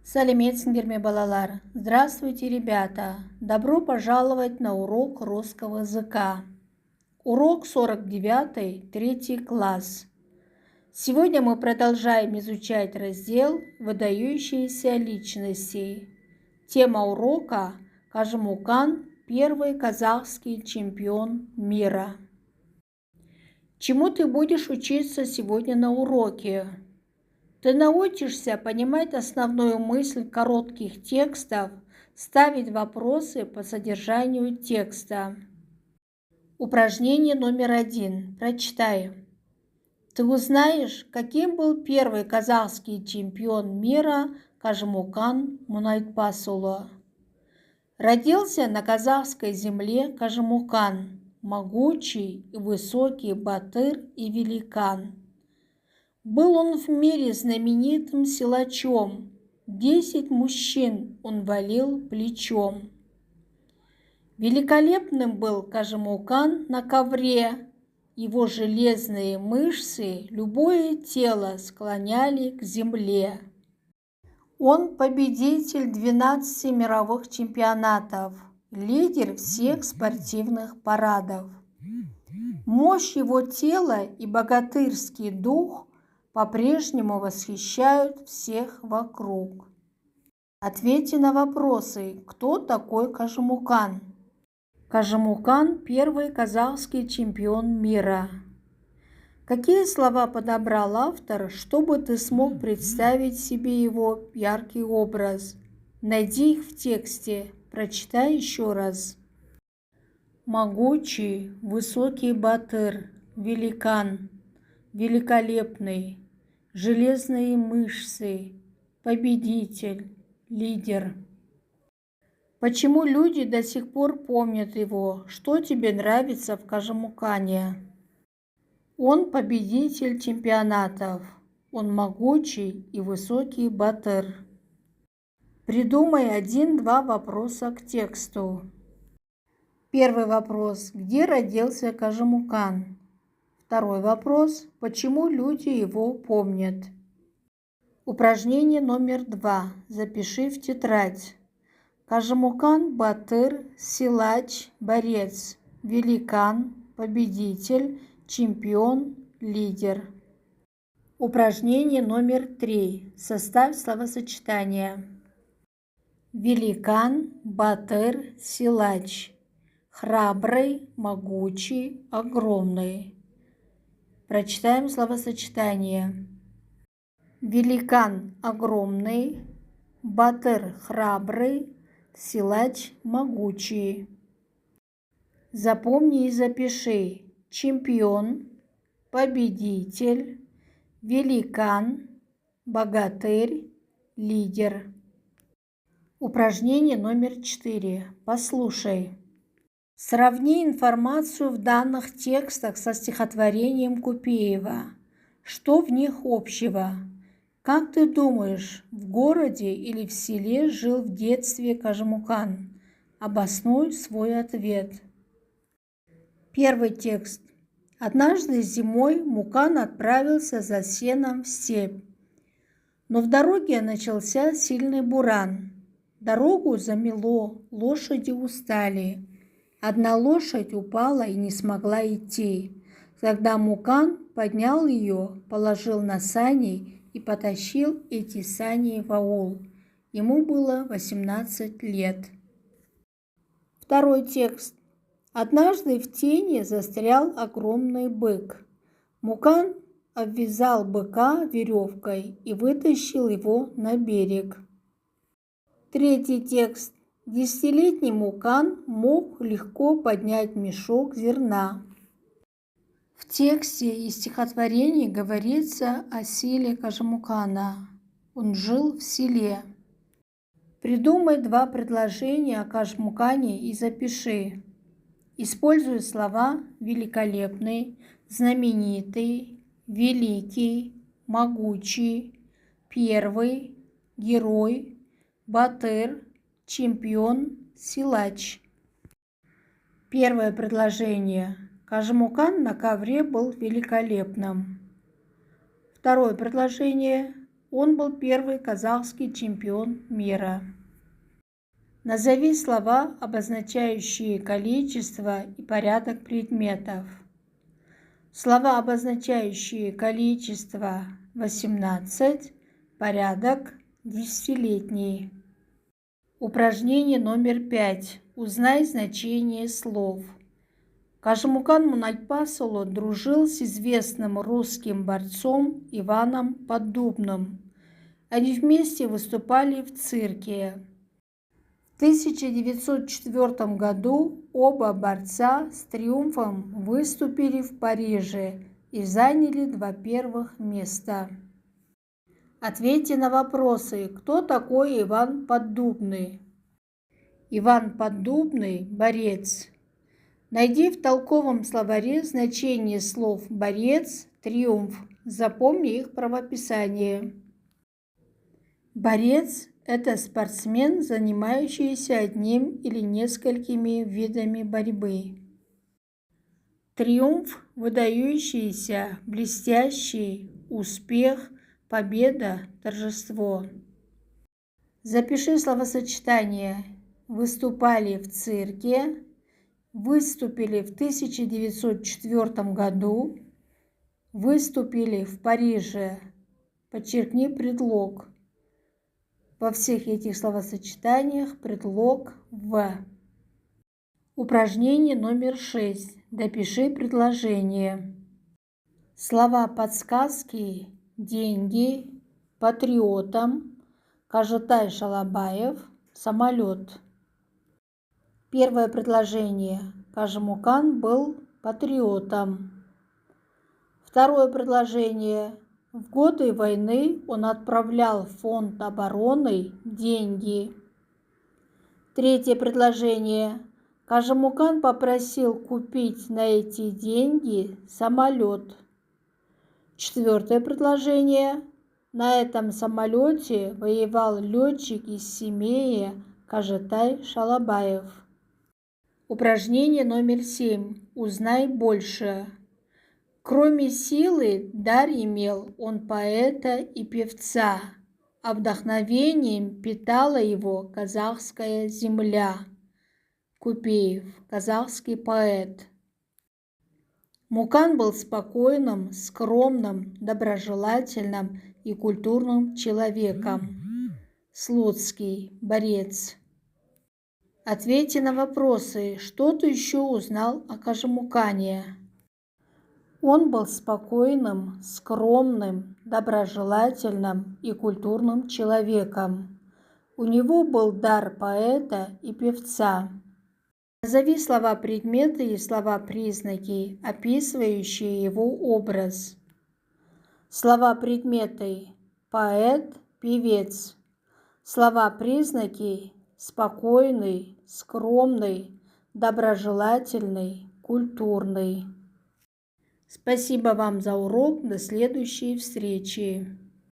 Сәлеметсіңдер ме, балалар? Здравствуйте, ребята! Добро пожаловать на урок русского языка. Урок 49, 3 класс. Сегодня мы продолжаем изучать раздел «Выдающиеся личности». Тема урока – Кажемукан, первый казахский чемпион мира. Чему ты будешь учиться сегодня на уроке? Ты научишься понимать основную мысль коротких текстов, ставить вопросы по содержанию текста. Упражнение номер 1. Прочитай. Ты узнаешь, каким был первый казахский чемпион мира Кажемукан Мунайтпасулы. Родился на казахской земле Кажемукан, могучий и высокий батыр и великан. Был он в мире знаменитым силачом, 10 мужчин он валил плечом. Великолепным был Кажемукан на ковре, его железные мышцы любое тело склоняли к земле. Он победитель 12 мировых чемпионатов, лидер всех спортивных парадов. Мощь его тела и богатырский дух по-прежнему восхищают всех вокруг. Ответьте на вопросы, кто такой Кажемукан? Кажемукан – первый казахский чемпион мира. Какие слова подобрал автор, чтобы ты смог представить себе его яркий образ? Найди их в тексте, прочитай еще раз. Могучий, высокий батыр, великан, великолепный, железные мышцы, победитель, лидер. Почему люди до сих пор помнят его? Что тебе нравится в Кажемукане? Он победитель чемпионатов. Он могучий и высокий батыр. Придумай 1-2 вопроса к тексту. Первый вопрос. Где родился Кажемукан? Второй вопрос. Почему люди его помнят? Упражнение номер 2. Запиши в тетрадь. Кажемукан – батыр, силач, борец, великан, победитель, чемпион, лидер. Упражнение номер 3. Составь словосочетание. Великан, батыр, силач. Храбрый, могучий, огромный. Прочитаем словосочетание. Великан огромный, батыр храбрый, силач могучий. Запомни и запиши. Чемпион, победитель, великан, богатырь, лидер. Упражнение номер 4. Послушай. Сравни информацию в данных текстах со стихотворением Купеева. Что в них общего? Как ты думаешь, в городе или в селе жил в детстве Кажемукан? Обоснуй свой ответ. Первый текст. Однажды зимой Мукан отправился за сеном в степь. Но в дороге начался сильный буран. Дорогу замело, лошади устали. Одна лошадь упала и не смогла идти. Тогда Мукан поднял ее, положил на сани и потащил эти сани в аул. Ему было 18 лет. Второй текст. Однажды в тени застрял огромный бык. Мукан обвязал быка веревкой и вытащил его на берег. Третий текст. 10-летний Мукан мог легко поднять мешок зерна. В тексте и стихотворении говорится о силе Кажемукана. Он жил в селе. Придумай 2 предложения о Кажемукане и запиши. Используй слова великолепный, знаменитый, великий, могучий, первый, герой, батыр, чемпион, силач. Первое предложение. Кажемукан на ковре был великолепным. Второе предложение. Он был первый казахский чемпион мира. Назови слова, обозначающие количество и порядок предметов. Слова, обозначающие количество: 18, порядок: десятилетний. Упражнение номер 5. Узнай значение слов. Кажемукан Мунатпасұлы дружил с известным русским борцом Иваном Поддубным. Они вместе выступали в цирке. В 1904 году оба борца с триумфом выступили в Париже и заняли 2 первых места. Ответьте на вопросы: кто такой Иван Поддубный? Иван Поддубный – борец. Найди в толковом словаре значение слов «борец», «триумф». Запомни их правописание. Борец – это спортсмен, занимающийся одним или несколькими видами борьбы. Триумф – выдающийся, блестящий, успех, победа, торжество. Запиши словосочетание: выступали в цирке, выступили в 1904 году, выступили в Париже. Подчеркни предлог. Во всех этих словосочетаниях предлог «в». Упражнение номер 6. Допиши предложение. Слова подсказки: деньги, патриотам, Кажетай Шалабаев, самолет. Первое предложение. Кажемукан был патриотом. Второе предложение. В годы войны он отправлял в фонд обороны деньги. Третье предложение. Кажемукан попросил купить на эти деньги самолет. Четвертое предложение. На этом самолете воевал летчик из Семея Кажетай Шалабаев. Упражнение номер 7. Узнай больше. Кроме силы, дар имел он поэта и певца, а вдохновением питала его казахская земля. Купеев, казахский поэт. Мукан был спокойным, скромным, доброжелательным и культурным человеком. Слуцкий, борец. Ответьте на вопросы: что ты еще узнал о Кажемукане? Он был спокойным, скромным, доброжелательным и культурным человеком. У него был дар поэта и певца. Назови слова-предметы и слова-признаки, описывающие его образ. Слова-предметы: поэт, певец. Слова-признаки: спокойный, скромный, доброжелательный, культурный. Спасибо вам за урок. До следующей встречи.